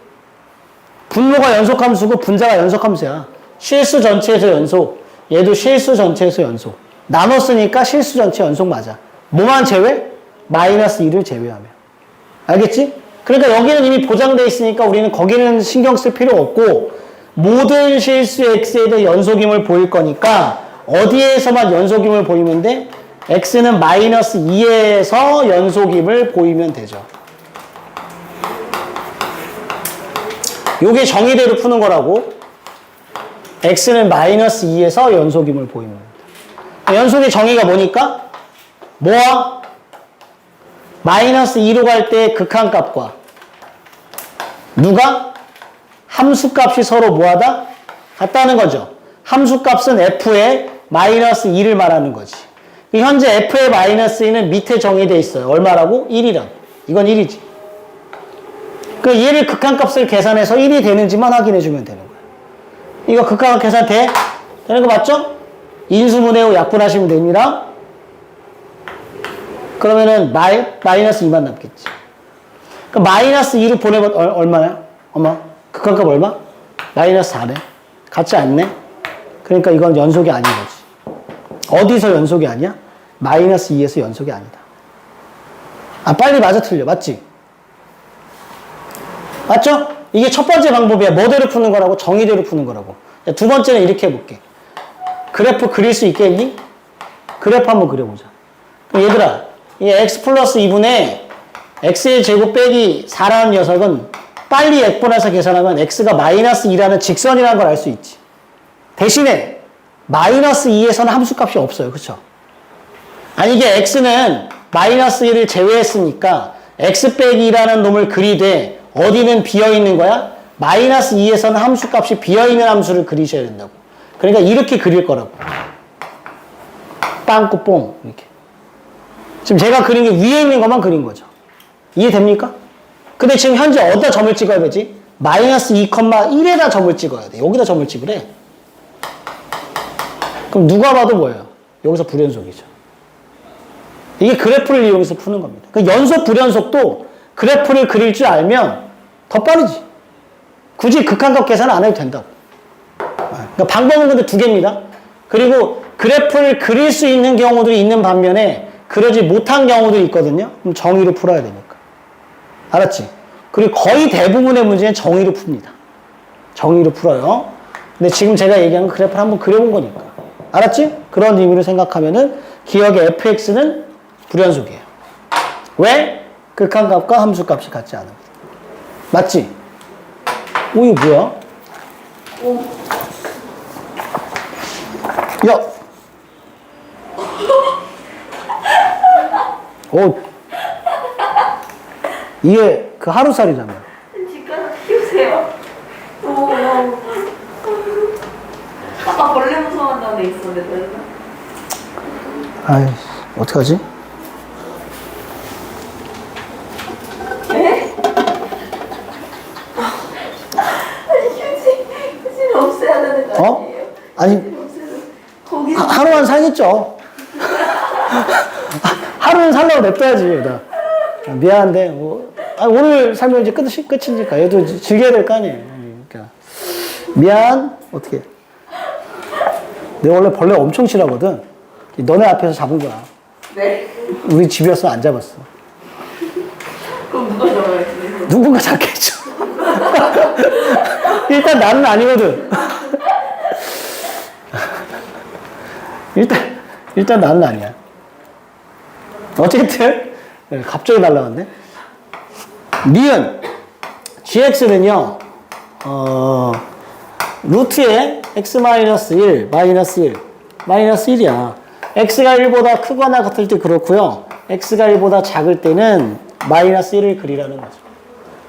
분모가 연속함수고 분자가 연속함수야. 실수 전체에서 연속, 얘도 실수 전체에서 연속. 나눴으니까 실수 전체 연속 맞아. 뭐만 제외? 마이너스 2를 제외하면. 알겠지? 그러니까 여기는 이미 보장되어 있으니까 우리는 거기는 신경 쓸 필요 없고 모든 실수 x에 대해 연속임을 보일 거니까 어디에서만 연속임을 보이면 돼? x는 마이너스 2에서 연속임을 보이면 되죠. 요게 정의대로 푸는 거라고. x는 마이너스 2에서 연속임을 보이면 됩니다. 연속의 정의가 뭐니까? 뭐와? 마이너스 2로 갈 때 극한값과 누가? 함수값이 서로 뭐하다? 같다는 거죠. 함수값은 f의 마이너스 2를 말하는 거지. 현재 f의 마이너스 2는 밑에 정의되어 있어요. 얼마라고? 1이라고. 이건 1이지. 그 얘를 극한값을 계산해서 1이 되는지만 확인해주면 되는 거예요. 이거 극한값 계산 돼? 되는 거 맞죠? 인수분해 후 약분하시면 됩니다. 그러면은 마이너스 2만 남겠지. 그럼 마이너스 2로 보내면 얼마냐? 엄마, 극한값 얼마? 마이너스 4네. 같지 않네? 그러니까 이건 연속이 아닌 거지. 어디서 연속이 아니야? 마이너스 2에서 연속이 아니다. 아, 빨리 맞아 틀려. 맞지? 맞죠? 이게 첫 번째 방법이야. 뭐대로 푸는 거라고? 정의대로 푸는 거라고. 두 번째는 이렇게 해볼게. 그래프 그릴 수 있겠니? 그래프 한번 그려보자. 그럼 얘들아, 이 x 플러스 2분의 x의 제곱 빼기 4라는 녀석은 빨리 약분해서 계산하면 x가 마이너스 2라는 직선이라는 걸 알 수 있지. 대신에 마이너스 2에서는 함수값이 없어요. 그쵸? 아니 이게 x는 마이너스 1을 제외했으니까 x 빼기 2라는 놈을 그리되 어디는 비어있는 거야? 마이너스 2에서는 함수값이 비어있는 함수를 그리셔야 된다고. 그러니까 이렇게 그릴 거라고. 빵꾸뽕 이렇게. 지금 제가 그린 게 위에 있는 것만 그린 거죠. 이해됩니까? 근데 지금 현재 어디다 점을 찍어야 되지? 마이너스 2,1에다 점을 찍어야 돼. 여기다 점을 찍으래. 그럼 누가 봐도 뭐예요? 여기서 불연속이죠. 이게 그래프를 이용해서 푸는 겁니다. 그 연속, 불연속도 그래프를 그릴 줄 알면 더 빠르지. 굳이 극한값 계산 안 해도 된다고. 그러니까 방법은 근데 두 개입니다. 그리고 그래프를 그릴 수 있는 경우들이 있는 반면에 그러지 못한 경우들이 있거든요. 그럼 정의로 풀어야 되니까. 알았지? 그리고 거의 대부분의 문제는 정의로 풉니다. 정의로 풀어요. 근데 지금 제가 얘기한 그래프를 한번 그려본 거니까. 알았지? 그런 의미로 생각하면은 기억의 fx는 불연속이에요. 왜? 극한값과 함수값이 같지 않습니다. 맞지? 오, 이거 뭐야?
오.
야! 오, 이게 그 하루살이잖아.
집 가서 키우세요. 오. 아까 벌레 무서워한다는 애 있었는데.
아이, 어떡하지?
에? 아니 휴지는 없애야 되는 거
어?
아니에요?
아니,
거기
하루만 살겠죠. 하루는 살라고 냅둬야지, 얘다. 미안한데, 뭐, 오늘 살면 이제 끝이니까. 얘도 즐겨야 될 거 아니에요. 그러니까. 미안, 어떻게. 내가 원래 벌레 엄청 싫어하거든. 너네 앞에서 잡은 거야.
네?
우리 집이었으면 안 잡았어.
그럼 누가 잡아야지?
누군가 잡겠죠. 일단 나는 아니거든. 일단 나는 아니야. 어쨌든, 갑자기 날라갔네. 니은, gx는요, 루트에 x-1, 마이너스 1이야. x가 1보다 크거나 같을 때 그렇고요. x가 1보다 작을 때는 마이너스 1을 그리라는 거죠.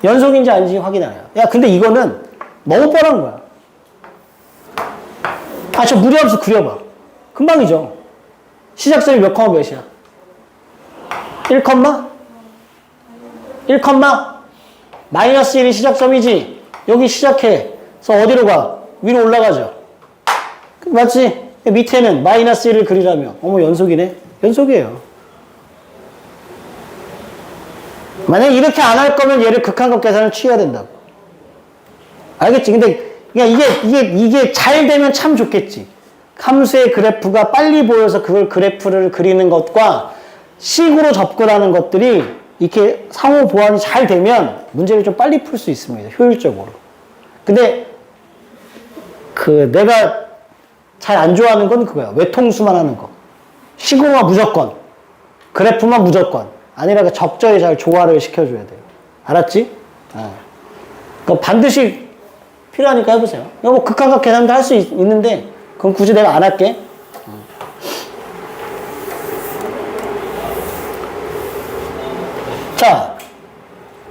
연속인지 아닌지 확인해요. 야, 근데 이거는 너무 뻔한 거야. 아, 저 무리함수 그려봐. 금방이죠. 시작점이 몇 컴마 몇이야? 1 컴마? 1 컴마? 마이너스 1이 시작점이지. 여기 시작해. 그래서 어디로 가? 위로 올라가죠. 맞지? 밑에는 마이너스 1을 그리라며. 어머, 연속이네? 연속이에요. 만약에 이렇게 안 할 거면 얘를 극한값 계산을 취해야 된다고. 알겠지? 근데 이게 잘 되면 참 좋겠지. 함수의 그래프가 빨리 보여서 그걸 그래프를 그리는 것과 식으로 접근하는 것들이 이렇게 상호 보완이 잘 되면 문제를 좀 빨리 풀 수 있습니다. 효율적으로. 근데 내가 잘 안 좋아하는 건 그거야. 외통수만 하는 거. 식으로만 무조건. 그래프만 무조건. 아니라 적절히 잘 조화를 시켜줘야 돼요. 알았지? 그러니까 반드시 필요하니까 해보세요. 뭐 극한값 계산도 할 수 있는데 그건 굳이 내가 안 할게. 자,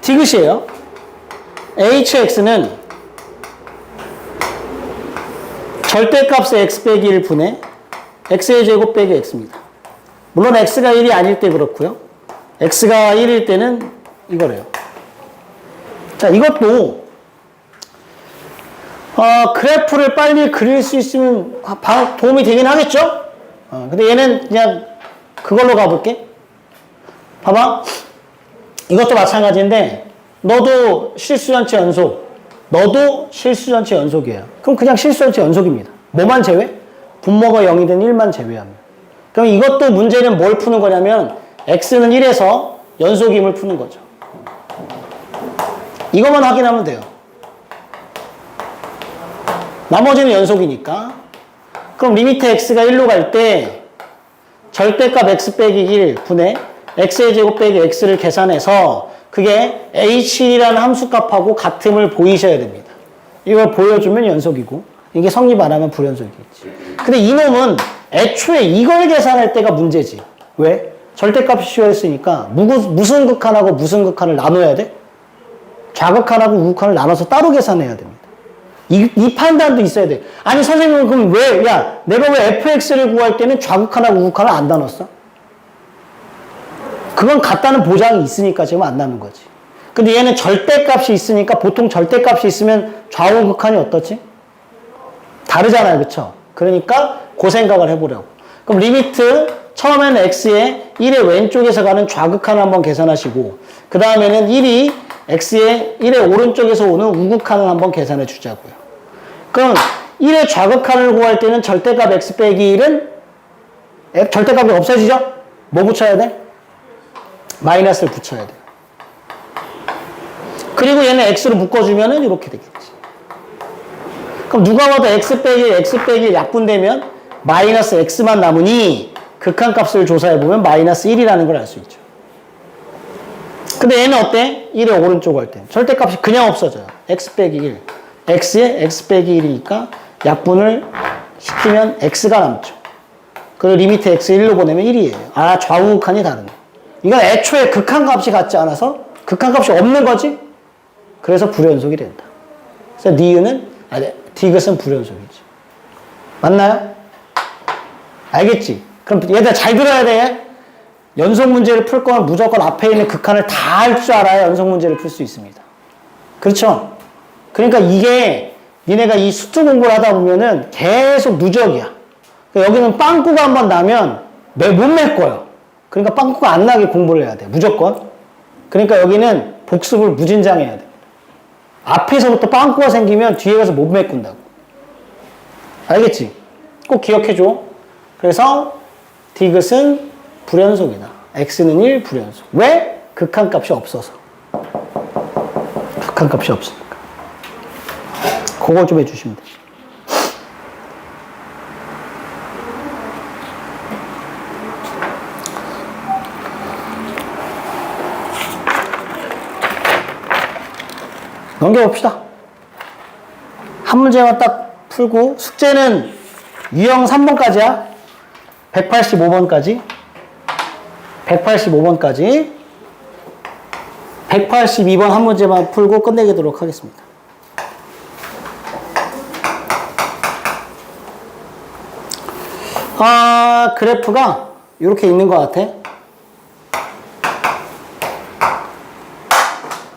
디귿이에요. hx는 절대값의 x 빼기 1 분의 x의 제곱 빼기 x입니다. 물론 x가 1이 아닐 때 그렇고요. x가 1일 때는 이거래요. 자, 이것도 그래프를 빨리 그릴 수 있으면 도움이 되긴 하겠죠? 근데 얘는 그냥 그걸로 가볼게. 봐봐. 이것도 마찬가지인데 너도 실수전체 연속, 너도 실수전체 연속이에요. 그럼 그냥 실수전체 연속입니다. 뭐만 제외? 분모가 0이든 1만 제외하면. 그럼 이것도 문제는 뭘 푸는 거냐면 x는 1에서 연속임을 푸는 거죠. 이것만 확인하면 돼요. 나머지는 연속이니까. 그럼 리미트 x가 1로 갈 때 절대값 x 빼기 1 분의 x의 제곱 빼기 x를 계산해서 그게 h1이라는 함수값하고 같음을 보이셔야 됩니다. 이걸 보여주면 연속이고 이게 성립 안 하면 불연속이겠지. 근데 이놈은 애초에 이걸 계산할 때가 문제지. 왜? 절대값이 씌워있으니까 무슨 극한하고 무슨 극한을 나눠야 돼? 좌극한하고 우극한을 나눠서 따로 계산해야 됩니다. 이 판단도 있어야 돼. 아니 선생님은 그럼 왜, 야 내가 왜 fx를 구할 때는 좌극한하고 우극한을 안 나눴어? 그건 같다는 보장이 있으니까 지금 안 나눈 거지. 근데 얘는 절대값이 있으니까 보통 절대값이 있으면 좌우극한이 어떻지? 다르잖아요. 그쵸? 그러니까 그 생각을 해보려고. 그럼 리미트 처음에는 x의 1의 왼쪽에서 가는 좌극한을 한번 계산하시고 그 다음에는 1이 x의 1의 오른쪽에서 오는 우극한을 한번 계산해 주자고요. 그럼 1의 좌극한을 구할 때는 절대값 x 빼기 1은 절대값이 없어지죠? 뭐 붙여야 돼? 마이너스를 붙여야 돼요. 그리고 얘는 x로 묶어주면은 이렇게 되겠지. 그럼 누가 봐도 x 빼기 약분되면 마이너스 x만 남으니 극한값을 조사해보면 마이너스 1이라는 걸 알 수 있죠. 근데 얘는 어때? 1의 오른쪽 할 때. 절대값이 그냥 없어져요. x 빼기 1. x에 x 빼기 1이니까 약분을 시키면 x가 남죠. 그리고 리미트 x 1로 보내면 1이에요. 아, 좌우극한이 다르네. 이건 애초에 극한값이 같지 않아서 극한값이 없는 거지? 그래서 불연속이 된다. 그래서 디귿은 불연속이지. 맞나요? 알겠지? 그럼 얘들 잘 들어야 돼. 연속 문제를 풀 거면 무조건 앞에 있는 극한을 다 할 줄 알아야 연속 문제를 풀 수 있습니다. 그렇죠? 그러니까 이게 니네가 이 수투 공부를 하다 보면은 계속 누적이야. 그러니까 여기는 빵꾸가 한번 나면 못 메꿔요. 그러니까 빵꾸가 안 나게 공부를 해야 돼. 무조건. 그러니까 여기는 복습을 무진장해야 돼. 앞에서부터 빵꾸가 생기면 뒤에 가서 못 메꾼다고. 알겠지? 꼭 기억해줘. 그래서 디귿은 불연속이다. x는 1 불연속. 왜? 극한값이 없어서. 극한값이 없으니까. 그걸 좀 해주시면 되죠. 넘겨봅시다. 한 문제만 딱 풀고 숙제는 유형 3번까지야. 185번까지. 182번 한 문제만 풀고 끝내도록 하겠습니다. 그래프가 이렇게 있는 것 같아.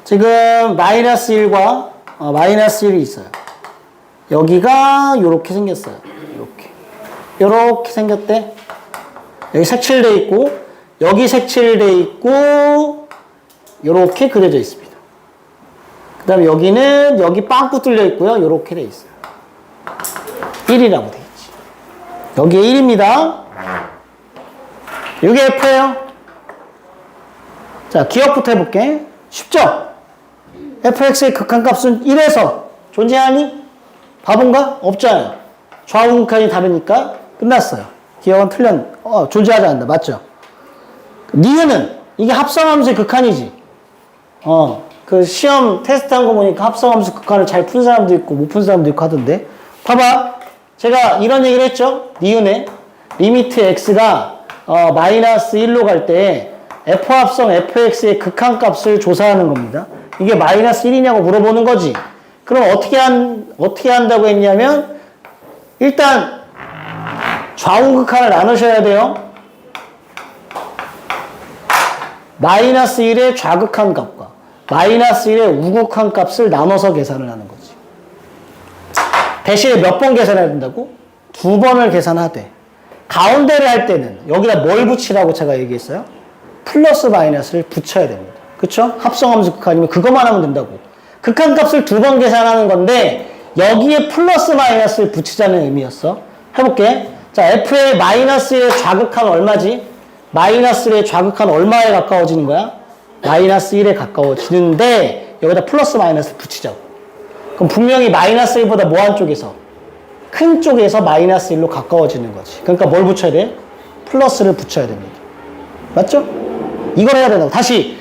지금 마이너스 1과 마이너스 1이 있어요. 여기가 이렇게 생겼어요. 이렇게 생겼대. 여기 색칠돼 있고 여기 색칠돼 있고 이렇게 그려져 있습니다. 그 다음에 여기는 여기 빵꾸 뚫려 있고요. 이렇게 돼 있어요. 1이라고 돼 있지. 여기에 1입니다. 이게 F예요. 자, 기억부터 해볼게. 쉽죠? fx의 극한값은 1에서 존재하니? 바본가? 없잖아요. 좌우극한이 다르니까 끝났어요. 기억은 존재하지 않는다. 맞죠? 니은은 이게 합성함수의 극한이지. 그 시험 테스트한 거 보니까 합성함수 극한을 잘 푼 사람도 있고 못 푼 사람도 있고 하던데. 봐봐. 제가 이런 얘기를 했죠. 니은에 리미트 x가 마이너스 1로 갈 때 f 합성 fx의 극한값을 조사하는 겁니다. 이게 마이너스 1이냐고 물어보는 거지. 그럼 어떻게 한다고 했냐면 일단 좌우극한을 나누셔야 돼요. 마이너스 1의 좌극한 값과 마이너스 1의 우극한 값을 나눠서 계산을 하는 거지. 대신에 몇 번 계산해야 된다고? 2번을 계산하되 가운데를 할 때는 여기다 뭘 붙이라고 제가 얘기했어요? 플러스 마이너스를 붙여야 됩니다. 그쵸? 합성함수 극한이면 그것만 하면 된다고. 극한값을 2번 계산하는 건데 여기에 플러스 마이너스를 붙이자는 의미였어. 해볼게. 자, f의 마이너스 1의 좌극한 얼마지? 마이너스 1의 좌극한 얼마에 가까워지는 거야? 마이너스 1에 가까워지는데 여기다 플러스 마이너스 붙이자고. 그럼 분명히 마이너스 1보다 뭐한 쪽에서? 큰 쪽에서 마이너스 1로 가까워지는 거지. 그러니까 뭘 붙여야 돼? 플러스를 붙여야 됩니다. 맞죠? 이걸 해야 된다고. 다시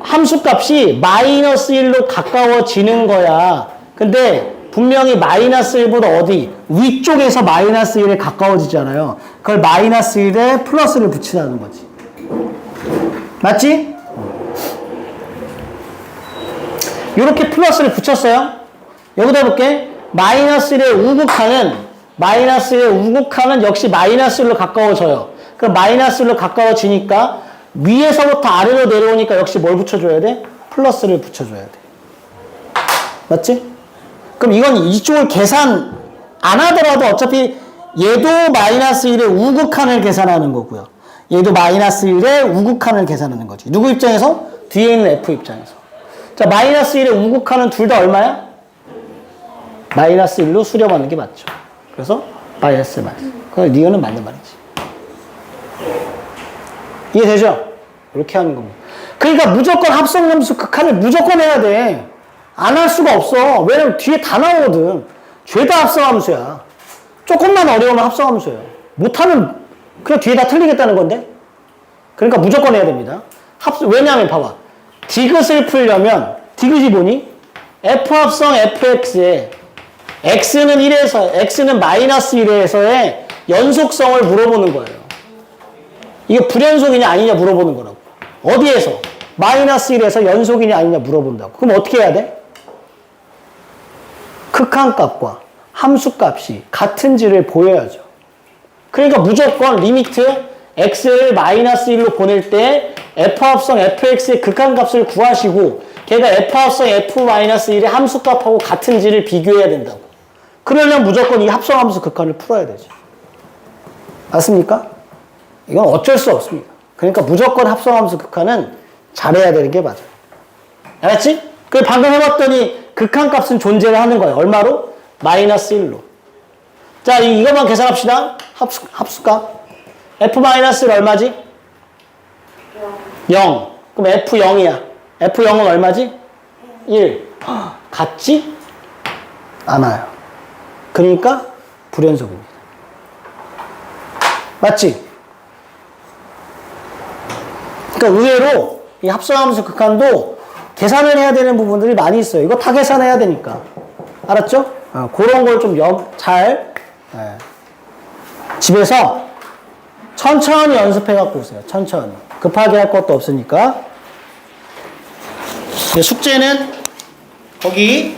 함수값이 마이너스 1로 가까워지는 거야. 근데 분명히 마이너스 1보다 어디? 위쪽에서 마이너스 1에 가까워지잖아요. 그걸 마이너스 1에 플러스를 붙이라는 거지. 맞지? 이렇게 플러스를 붙였어요. 여기다 볼게. 마이너스 1의 우극한은 역시 마이너스 1로 가까워져요. 그럼 마이너스 1로 가까워지니까 위에서부터 아래로 내려오니까 역시 뭘 붙여줘야 돼? 플러스를 붙여줘야 돼. 맞지? 그럼 이건 이쪽을 계산 안 하더라도 어차피 얘도 마이너스 1의 우극한을 계산하는 거고요. 얘도 마이너스 1의 우극한을 계산하는 거지. 누구 입장에서? 뒤에 있는 F 입장에서. 자, 마이너스 1의 우극한은 둘 다 얼마야? 마이너스 1로 수렴하는 게 맞죠. 그래서 마이너스. 그럼 리언은 맞는 말이지. 이해되죠? 이렇게 하는 겁니다. 그러니까 무조건 합성함수 극한을 무조건 해야 돼. 안 할 수가 없어. 왜냐면 뒤에 다 나오거든. 죄다 합성함수야. 조금만 어려우면 합성함수예요. 못하면 그냥 뒤에 다 틀리겠다는 건데. 그러니까 무조건 해야 됩니다. 왜냐하면 봐봐. 디귿을 풀려면 디귿이 뭐니? F합성 fx에 x는 마이너스 1에서의 연속성을 물어보는 거예요. 이게 불연속이냐 아니냐 물어보는 거라고. 어디에서? 마이너스 1에서 연속이냐 아니냐 물어본다고. 그럼 어떻게 해야 돼? 극한값과 함수값이 같은지를 보여야죠. 그러니까 무조건 리미트 x를 마이너스 1로 보낼 때 f합성 fx의 극한값을 구하시고 걔가 f합성 f-1의 함수값하고 같은지를 비교해야 된다고. 그러려면 무조건 이 합성함수 극한을 풀어야 되죠. 맞습니까? 이건 어쩔 수 없습니다. 그러니까 무조건 합성함수 극한은 잘해야 되는 게 맞아요. 알았지? 그 방금 해봤더니 극한값은 존재를 하는 거예요. 얼마로? 마이너스 1로. 자, 이것만 계산합시다. 합수값. f-는 얼마지? 0. 그럼 f0이야. f0은 얼마지? 1. 같지? 않아요. 그러니까 불연속입니다. 맞지? 그러니까 의외로 이 합성함수 극한도 계산을 해야 되는 부분들이 많이 있어요. 이거 다 계산해야 되니까. 알았죠? 그런 걸 좀 잘 집에서 천천히 연습해 갖고 오세요. 천천히. 급하게 할 것도 없으니까. 숙제는 거기